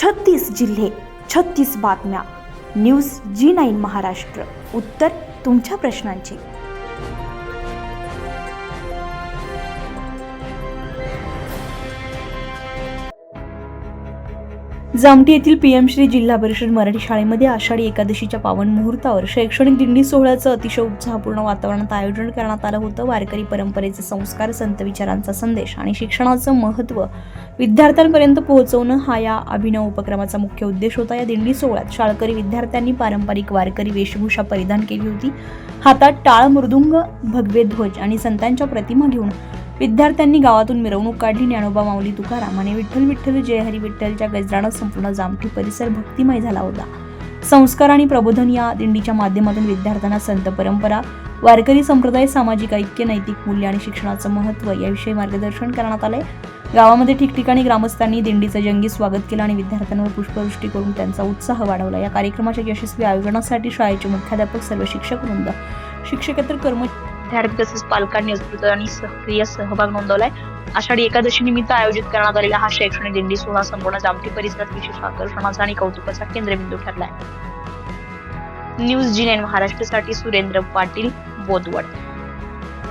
36 जिल्हे, 36 बातम्या. News G9 Maharashtra. उत्तर तुमच्या प्रश्नांची. जामठी येथील PM श्री जिल्हा परिषद मराठी शाळेमध्ये आषाढी एकादशीच्या पावन मुहूर्तावर शैक्षणिक दिंडी सोहळ्याचं अतिशय उत्साहपूर्ण वातावरणात आयोजन करण्यात आलं होतं. वारकरी परंपरेचे संस्कार, संत विचारांचा संदेश आणि शिक्षणाचं महत्त्व विद्यार्थ्यांपर्यंत पोहोचवणं हा या अभिनव उपक्रमाचा मुख्य उद्देश होता. या दिंडी सोहळ्यात शाळकरी विद्यार्थ्यांनी पारंपरिक वारकरी वेशभूषा परिधान केली होती. हातात टाळ, मृदुंग, भगवे ध्वज आणि संतांच्या प्रतिमा घेऊन विद्यार्थ्यांनी गावातून मिरवणूक काढली. ज्ञानोबा, माऊली, तुकाराम आणि विठ्ठल विठ्ठल जय हरी विठ्ठलच्या गजरानं संपूर्ण जामठी परिसर भक्तिमय झाला होता. संस्कार आणि प्रबोधन या दिंडीच्या माध्यमातून विद्यार्थ्यांना संत परंपरा, वारकरी संप्रदाय, सामाजिक ऐक्य, नैतिक मूल्य आणि शिक्षणाचं महत्त्व याविषयी मार्गदर्शन करण्यात आले. गावामध्ये ठिकठिकाणी ग्रामस्थांनी दिंडीचं जंगी स्वागत केलं आणि विद्यार्थ्यांवर पुष्पवृष्टी करून त्यांचा उत्साह वाढवला. या कार्यक्रमाच्या यशस्वी आयोजनासाठी शाळेचे मुख्याध्यापक, सर्व शिक्षक वृंद, शिक्षकेतर कर्मचारी, विद्यार्थी तसेच पालकांनी उत्स्फूर्त आणि सक्रिय सहभाग नोंदवलाय. आषाढी एकादशी निमित्त आयोजित करण्यात आलेला हा शैक्षणिक दिंडी सोहळा संपूर्ण जामठी परिसरात विशेष आकर्षणाचा आणि कौतुकाचा केंद्रबिंदू ठरलाय. न्यूज G9 महाराष्ट्रासाठी सुरेंद्र पाटील, बोदवड.